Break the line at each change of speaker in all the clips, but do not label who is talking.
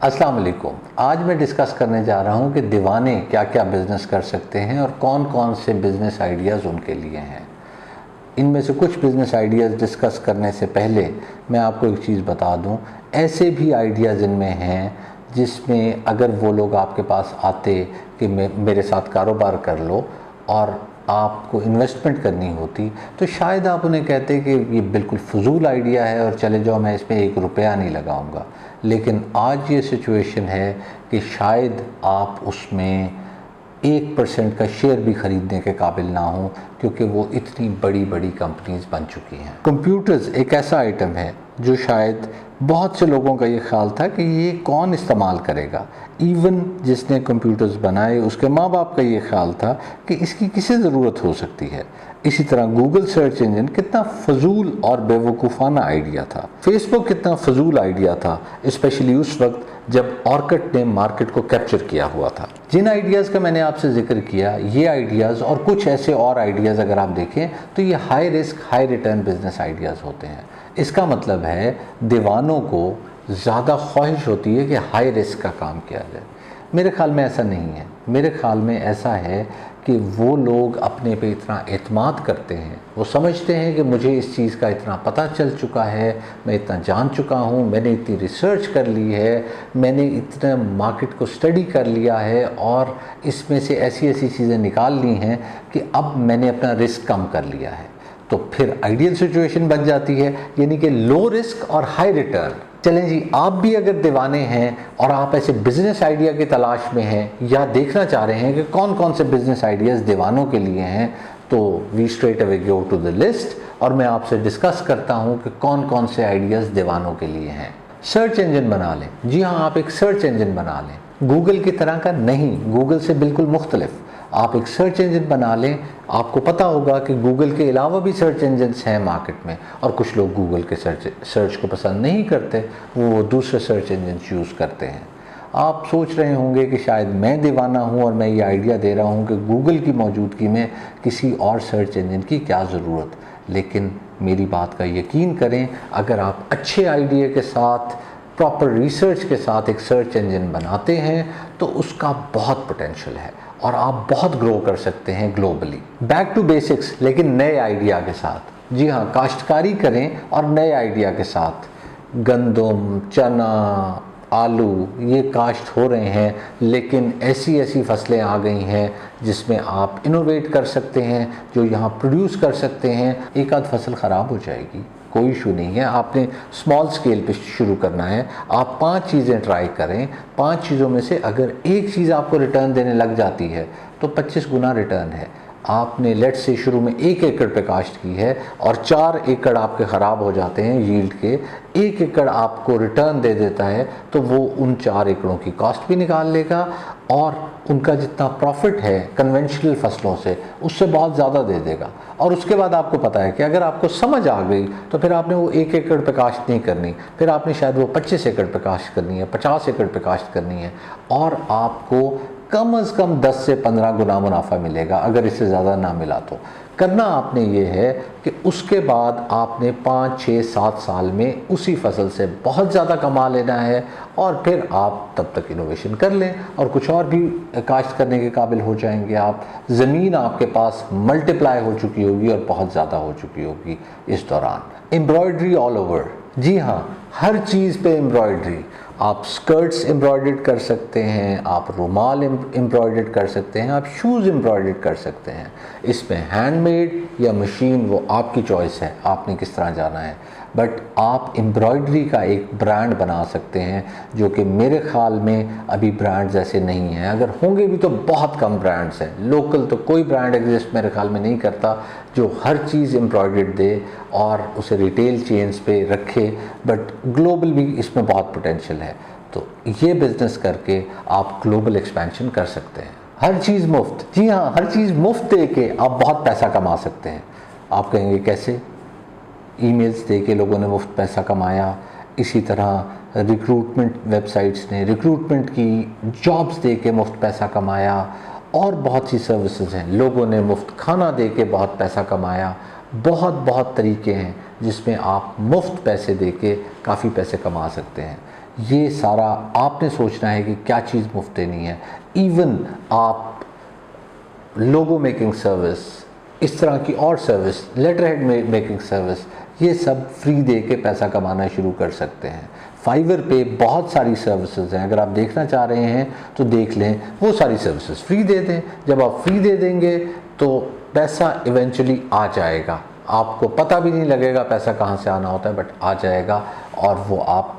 अस्सलाम वालेकुम। आज मैं डिस्कस करने जा रहा हूँ कि दीवाने क्या क्या बिज़नेस कर सकते हैं और कौन कौन से बिज़नेस आइडियाज़ उनके लिए हैं। इनमें से कुछ बिज़नेस आइडियाज़ डिस्कस करने से पहले मैं आपको एक चीज़ बता दूँ, ऐसे भी आइडियाज़ इनमें हैं जिसमें अगर वो लोग आपके पास आते कि मेरे साथ कारोबार कर लो और आपको इन्वेस्टमेंट करनी होती, तो शायद आप उन्हें कहते कि ये बिल्कुल फ़ुज़ूल आइडिया है और चले जाओ, मैं इसमें एक रुपया नहीं लगाऊंगा। लेकिन आज ये सिचुएशन है कि शायद आप उसमें 1% का शेयर भी ख़रीदने के काबिल ना हो, क्योंकि वो इतनी बड़ी बड़ी कंपनीज बन चुकी हैं। कंप्यूटर्स एक ऐसा आइटम है जो शायद बहुत से लोगों का ये ख्याल था कि ये कौन इस्तेमाल करेगा। इवन जिसने कंप्यूटर्स बनाए उसके माँ बाप का ये ख्याल था कि इसकी किसे ज़रूरत हो सकती है। इसी तरह गूगल सर्च इंजन कितना फजूल और बेवकूफ़ाना आइडिया था। फेसबुक कितना फजूल आइडिया था, स्पेशली उस वक्त जब ऑर्किड ने मार्केट को कैप्चर किया हुआ था। जिन आइडियाज़ का मैंने आपसे जिक्र किया, ये आइडियाज़ और कुछ ऐसे और आइडियाज़ अगर आप देखें तो ये high risk high return business ideas होते हैं। इसका मतलब है दीवानों को ज़्यादा ख्वाहिश होती है कि हाई रिस्क का काम किया जाए। मेरे ख़्याल में ऐसा नहीं है। मेरे ख़्याल में ऐसा है कि वो लोग अपने पे इतना एतमाद करते हैं, वो समझते हैं कि मुझे इस चीज़ का इतना पता चल चुका है, मैं इतना जान चुका हूँ, मैंने इतनी रिसर्च कर ली है, मैंने इतना मार्केट को स्टडी कर लिया है और इसमें से ऐसी ऐसी चीज़ें निकाल ली हैं कि अब मैंने अपना रिस्क कम कर लिया है। तो फिर आइडियल सिचुएशन बन जाती है, यानी कि लो रिस्क और हाई रिटर्न। चलें जी, आप भी अगर दीवाने हैं और आप ऐसे बिजनेस आइडिया की तलाश में हैं या देखना चाह रहे हैं कि कौन कौन से बिजनेस आइडियाज़ दीवानों के लिए हैं, तो we straight away go to the list और मैं आपसे डिस्कस करता हूं कि कौन कौन से आइडियाज़ दीवानों के लिए हैं। सर्च इंजन बना लें। जी हाँ, आप एक सर्च इंजन बना लें। गूगल की तरह का नहीं, गूगल से बिल्कुल मुख्तलिफ। आप एक सर्च इंजन बना लें। आपको पता होगा कि गूगल के अलावा भी सर्च इंजन्स हैं मार्केट में, और कुछ लोग गूगल के सर्च को पसंद नहीं करते, वो दूसरे सर्च इंजन यूज़ करते हैं। आप सोच रहे होंगे कि शायद मैं दीवाना हूँ और मैं ये आइडिया दे रहा हूँ कि गूगल की मौजूदगी में किसी और सर्च इंजन की क्या ज़रूरत। लेकिन मेरी बात का यकीन करें, अगर आप अच्छे आइडिया के साथ, प्रॉपर रिसर्च के साथ एक सर्च इंजन बनाते हैं तो उसका बहुत पोटेंशियल है और आप बहुत ग्रो कर सकते हैं ग्लोबली। बैक टू बेसिक्स, लेकिन नए आइडिया के साथ। जी हाँ, काश्तकारी करें और नए आइडिया के साथ। गंदम, चना, आलू ये काश्त हो रहे हैं, लेकिन ऐसी ऐसी फसलें आ गई हैं जिसमें आप इनोवेट कर सकते हैं, जो यहाँ प्रोड्यूस कर सकते हैं। एक आध फसल ख़राब हो जाएगी, कोई इशू नहीं है। आपने स्मॉल स्केल पे शुरू करना है। आप 5 चीज़ें ट्राई करें। 5 चीज़ों में से अगर एक चीज़ आपको रिटर्न देने लग जाती है तो 25 गुना रिटर्न है। आपने लेट से शुरू में 1 एकड़ पे काश्त की है और 4 एकड़ आपके ख़राब हो जाते हैं यील्ड के, 1 एकड़ आपको रिटर्न दे देता है, तो वो उन 4 एकड़ों की कॉस्ट भी निकाल लेगा और उनका जितना प्रॉफिट है कन्वेंशनल फसलों से उससे बहुत ज़्यादा दे देगा। और उसके बाद आपको पता है कि अगर आपको समझ आ गई तो फिर आपने वो 1 एकड़ पे काश्त नहीं करनी, फिर आपने शायद वो 25 एकड़ पे काश्त करनी है, 50 एकड़ पे काश्त करनी है, और आपको कम से कम 10 से 15 गुना मुनाफा मिलेगा। अगर इससे ज़्यादा ना मिला तो करना आपने ये है कि उसके बाद आपने 5, 6, 7 साल में उसी फसल से बहुत ज़्यादा कमा लेना है और फिर आप तब तक इनोवेशन कर लें और कुछ और भी काश्त करने के काबिल हो जाएंगे आप। ज़मीन आपके पास मल्टीप्लाई हो चुकी होगी और बहुत ज़्यादा हो चुकी होगी इस दौरान। Embroidery all over. जी हाँ, हर चीज़ पे एम्ब्रॉयडरी। आप स्कर्ट्स एम्ब्रॉयडर्ड कर सकते हैं, आप रुमाल एम्ब्रॉयडर्ड कर सकते हैं, आप शूज़ एम्ब्रॉयडर्ड कर सकते हैं। इसमें हैंडमेड या मशीन, वो आपकी चॉइस है, आपने किस तरह जाना है। बट आप एम्ब्रॉयडरी का एक ब्रांड बना सकते हैं, जो कि मेरे ख़्याल में अभी ब्रांड्स ऐसे नहीं हैं। अगर होंगे भी तो बहुत कम ब्रांड्स हैं। लोकल तो कोई ब्रांड एग्जिस्ट मेरे ख़्याल में नहीं करता जो हर चीज़ एम्ब्रॉयडर्ड दे और उसे रिटेल चेन्स पे रखे। बट ग्लोबल भी इसमें बहुत पोटेंशियल है, तो ये बिज़नेस करके आप ग्लोबल एक्सपेंशन कर सकते हैं। हर चीज़ मुफ्त। जी हाँ, हर चीज़ मुफ्त दे के आप बहुत पैसा कमा सकते हैं। आप कहेंगे कैसे? ईमेल्स दे के लोगों ने मुफ्त पैसा कमाया। इसी तरह रिक्रूटमेंट वेबसाइट्स ने रिक्रूटमेंट की जॉब्स दे के मुफ्त पैसा कमाया, और बहुत सी सर्विसेज हैं, लोगों ने मुफ्त खाना दे के बहुत पैसा कमाया। बहुत तरीके हैं जिसमें आप मुफ्त पैसे दे के काफ़ी पैसे कमा सकते हैं। ये सारा आपने सोचना है कि क्या चीज़ मुफ्त देनी है। इवन आप लोगो मेकिंग सर्विस, इस तरह की और service, letter head making service, ये सब फ्री दे के पैसा कमाना शुरू कर सकते हैं। फाइवर पे बहुत सारी सर्विसेज हैं, अगर आप देखना चाह रहे हैं तो देख लें, वो सारी सर्विसेज फ्री दे दें। जब आप फ्री दे देंगे तो पैसा इवेंचुअली आ जाएगा, आपको पता भी नहीं लगेगा पैसा कहाँ से आना होता है, बट आ जाएगा और वो आप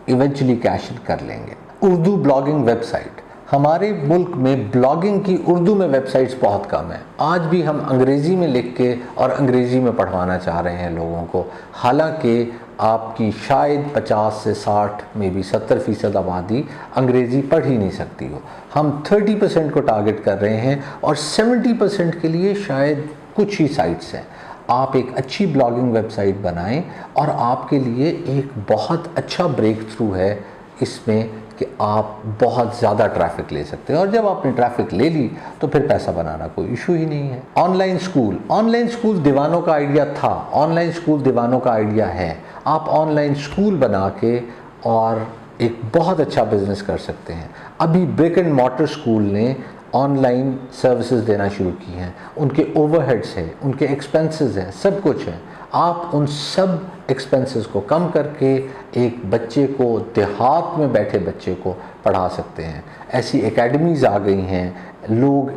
इवेंचुअली कैश इन कर लेंगे। उर्दू ब्लॉगिंग वेबसाइट, हमारे मुल्क में ब्लॉगिंग की उर्दू में वेबसाइट्स बहुत कम है। आज भी हम अंग्रेज़ी में लिख के और अंग्रेज़ी में पढ़वाना चाह रहे हैं लोगों को, हालांकि आपकी शायद 50 से 60 में भी 70% आबादी अंग्रेज़ी पढ़ ही नहीं सकती हो। हम 30% को टारगेट कर रहे हैं और 70% के लिए शायद कुछ ही साइट्स हैं। आप एक अच्छी ब्लॉगिंग वेबसाइट बनाएं और आपके लिए एक बहुत अच्छा ब्रेक थ्रू है इसमें कि आप बहुत ज़्यादा ट्रैफिक ले सकते हैं, और जब आपने ट्रैफिक ले ली तो फिर पैसा बनाना कोई इशू ही नहीं है। ऑनलाइन स्कूल दीवानों का आइडिया था, ऑनलाइन स्कूल दीवानों का आइडिया है। आप ऑनलाइन स्कूल बना के और एक बहुत अच्छा बिजनेस कर सकते हैं। अभी ब्रिक एंड मॉर्टर स्कूल ने ऑनलाइन सर्विसेज देना शुरू की हैं, उनके ओवरहेड्स हैं, उनके एक्सपेंसेस हैं, सब कुछ है। आप उन सब एक्सपेंसेस को कम करके एक बच्चे को, देहात में बैठे बच्चे को पढ़ा सकते हैं। ऐसी एकेडमीज़ आ गई हैं, लोग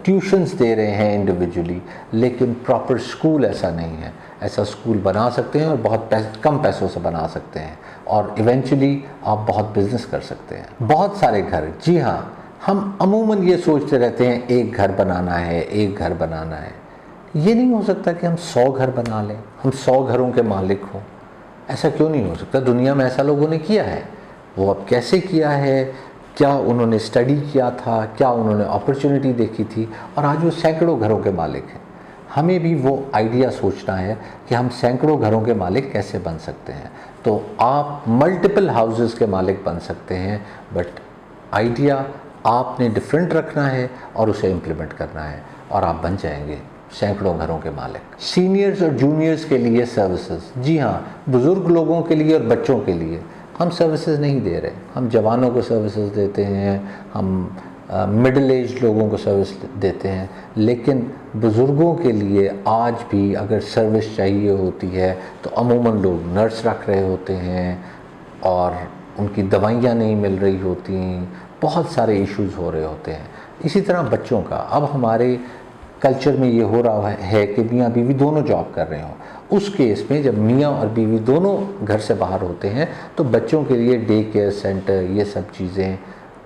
ट्यूशन्स दे रहे हैं इंडिविजुअली, लेकिन प्रॉपर स्कूल ऐसा नहीं है। ऐसा स्कूल बना सकते हैं और बहुत कम पैसों से बना सकते हैं और इवेंचुअली आप बहुत बिजनेस कर सकते हैं। बहुत सारे घर, जी हाँ, हम अमूमन ये सोचते रहते हैं एक घर बनाना है, एक घर बनाना है। ये नहीं हो सकता कि हम 100 घर बना लें, हम 100 घरों के मालिक हों। ऐसा क्यों नहीं हो सकता? दुनिया में ऐसा लोगों ने किया है। वो अब कैसे किया है, क्या उन्होंने स्टडी किया था, क्या उन्होंने अपॉर्चुनिटी देखी थी, और आज वो सैकड़ों घरों के मालिक हैं। हमें भी वो आइडिया सोचना है कि हम सैकड़ों घरों के मालिक कैसे बन सकते हैं। तो आप मल्टीपल हाउसेस के मालिक बन सकते हैं, बट आइडिया आपने डिफरेंट रखना है और उसे इम्प्लीमेंट करना है और आप बन जाएंगे सैकड़ों घरों के मालिक। सीनियर्स और जूनियर्स के लिए सर्विसेज, जी हाँ, बुज़ुर्ग लोगों के लिए और बच्चों के लिए हम सर्विसेज नहीं दे रहे। हम जवानों को सर्विसेज देते हैं, हम मिडिल एज लोगों को सर्विस देते हैं, लेकिन बुज़ुर्गों के लिए आज भी अगर सर्विस चाहिए होती है तो अमूमन लोग नर्स रख रहे होते हैं और उनकी दवाइयाँ नहीं मिल रही होती, बहुत सारे इश्यूज़ हो रहे होते हैं। इसी तरह बच्चों का, अब हमारे कल्चर में ये हो रहा है कि मियाँ बीवी दोनों जॉब कर रहे हों। उस केस में जब मियाँ और बीवी दोनों घर से बाहर होते हैं तो बच्चों के लिए डे केयर सेंटर, ये सब चीज़ें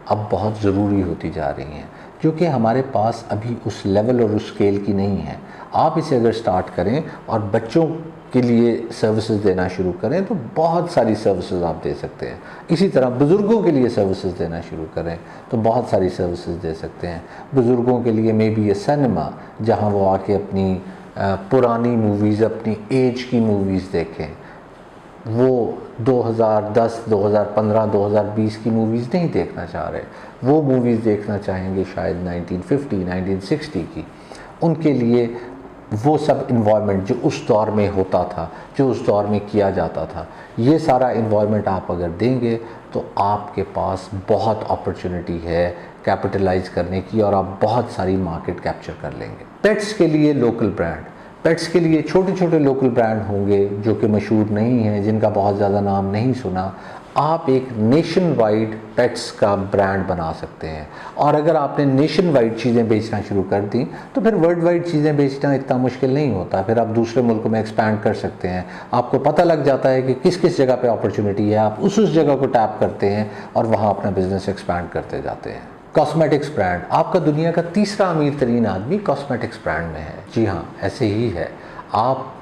अब बहुत ज़रूरी होती जा रही हैं, क्योंकि हमारे पास अभी उस लेवल और उस स्केल की नहीं है। आप इसे अगर स्टार्ट करें और बच्चों के लिए सर्विसेज देना शुरू करें तो बहुत सारी सर्विसेज आप दे सकते हैं। इसी तरह बुज़ुर्गों के लिए सर्विसेज देना शुरू करें तो बहुत सारी सर्विसेज दे सकते हैं। बुज़ुर्गों के लिए मे बी ये सिनेमा, जहां वो आके अपनी पुरानी मूवीज़, अपनी एज की मूवीज़ देखें। वो 2010, 2015, 2020 की मूवीज़ नहीं देखना चाह रहे, वो मूवीज़ देखना चाहेंगे शायद 1950, 1960 की। उनके लिए वो सब इन्वॉल्वमेंट जो उस दौर में होता था, जो उस दौर में किया जाता था, ये सारा इन्वॉल्वमेंट आप अगर देंगे तो आपके पास बहुत अपॉर्चुनिटी है कैपिटलाइज करने की और आप बहुत सारी मार्केट कैप्चर कर लेंगे। पेट्स के लिए लोकल ब्रांड, पेट्स के लिए छोटे छोटे लोकल ब्रांड होंगे जो कि मशहूर नहीं हैं, जिनका बहुत ज़्यादा नाम नहीं सुना। आप एक नेशन वाइड पेट्स का ब्रांड बना सकते हैं, और अगर आपने नेशन वाइड चीज़ें बेचना शुरू कर दी तो फिर वर्ल्ड वाइड चीज़ें बेचना इतना मुश्किल नहीं होता। फिर आप दूसरे मुल्कों में एक्सपैंड कर सकते हैं। आपको पता लग जाता है कि किस किस जगह पे अपॉर्चुनिटी है, आप उस जगह को टैप करते हैं और वहाँ अपना बिजनेस एक्सपैंड करते जाते हैं। कॉस्मेटिक्स ब्रांड, आपका दुनिया का तीसरा अमीर तरीन आदमी कॉस्मेटिक्स ब्रांड में है। जी हाँ, ऐसे ही है। आप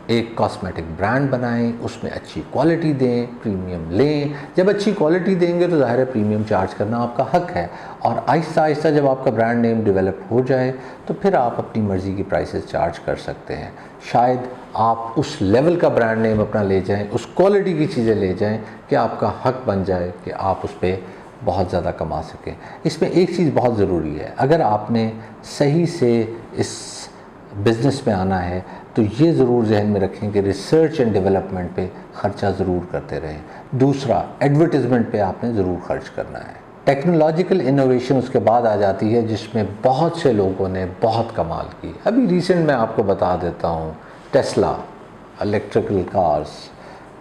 एक कॉस्मेटिक ब्रांड बनाएं, उसमें अच्छी क्वालिटी दें, प्रीमियम लें। जब अच्छी क्वालिटी देंगे तो ज़ाहिर है प्रीमियम चार्ज करना आपका हक है, और आहिस्ता आहिस्ता जब आपका ब्रांड नेम डेवलप हो जाए तो फिर आप अपनी मर्ज़ी की प्राइसेस चार्ज कर सकते हैं। शायद आप उस लेवल का ब्रांड नेम अपना ले जाएं, उस क्वालिटी की चीज़ें ले जाएं कि आपका हक बन जाए कि आप उस पर बहुत ज़्यादा कमा सकें। इसमें एक चीज़ बहुत ज़रूरी है, अगर आपने सही से इस बिज़नेस में आना है तो ये ज़रूर जहन में रखें कि रिसर्च एंड डेवलपमेंट पे ख़र्चा ज़रूर करते रहें। दूसरा, एडवर्टिज़मेंट पे आपने ज़रूर खर्च करना है। टेक्नोलॉजिकल इनोवेशन उसके बाद आ जाती है, जिसमें बहुत से लोगों ने बहुत कमाल की। अभी रिसेंट मैं आपको बता देता हूँ, टेस्ला इलेक्ट्रिकल कार्स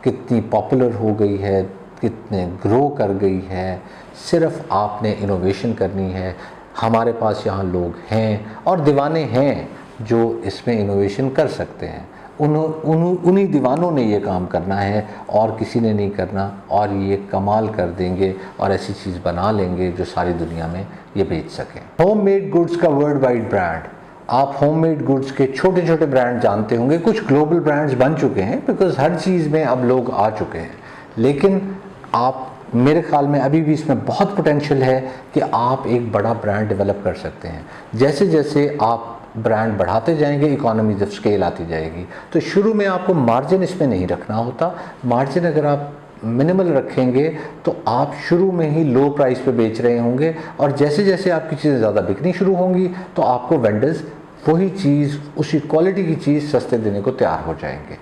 कितनी पॉपुलर हो गई है, कितने ग्रो कर गई है। सिर्फ आपने इनोवेशन करनी है। हमारे पास यहाँ लोग हैं और दीवाने हैं जो इसमें इनोवेशन कर सकते हैं। उन्हीं दीवानों ने ये काम करना है और किसी ने नहीं करना, और ये कमाल कर देंगे और ऐसी चीज़ बना लेंगे जो सारी दुनिया में ये बेच सकें। होममेड गुड्स का वर्ल्ड वाइड ब्रांड। आप होममेड गुड्स के छोटे छोटे ब्रांड जानते होंगे, कुछ ग्लोबल ब्रांड्स बन चुके हैं बिकॉज़ हर चीज़ में अब लोग आ चुके हैं। लेकिन आप, मेरे ख्याल में अभी भी इसमें बहुत पोटेंशियल है कि आप एक बड़ा ब्रांड डेवलप कर सकते हैं। जैसे जैसे आप ब्रांड बढ़ाते जाएंगे, इकोनॉमीज ऑफ स्केल आती जाएगी। तो शुरू में आपको मार्जिन इसमें नहीं रखना होता। मार्जिन अगर आप मिनिमल रखेंगे तो आप शुरू में ही लो प्राइस पे बेच रहे होंगे, और जैसे जैसे आपकी चीज़ें ज़्यादा बिकनी शुरू होंगी तो आपको वेंडर्स वही चीज़, उसी क्वालिटी की चीज़ सस्ते देने को तैयार हो जाएंगे।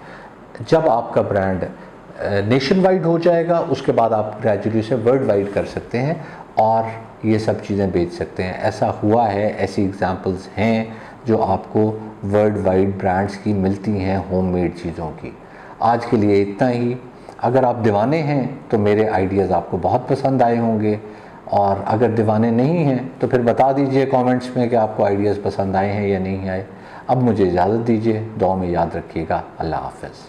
जब आपका ब्रांड नेशन वाइड हो जाएगा, उसके बाद आप ग्रेजुअली से वर्ल्ड वाइड कर सकते हैं और ये सब चीज़ें बेच सकते हैं। ऐसा हुआ है, ऐसी एग्जांपल्स हैं जो आपको वर्ल्ड वाइड ब्रांड्स की मिलती हैं होममेड चीज़ों की। आज के लिए इतना ही। अगर आप दीवाने हैं तो मेरे आइडियाज़ आपको बहुत पसंद आए होंगे, और अगर दीवाने नहीं हैं तो फिर बता दीजिए कमेंट्स में कि आपको आइडियाज़ पसंद आए हैं या नहीं आए। अब मुझे इजाज़त दीजिए, दुआ में याद रखिएगा। अल्लाह हाफ़िज़।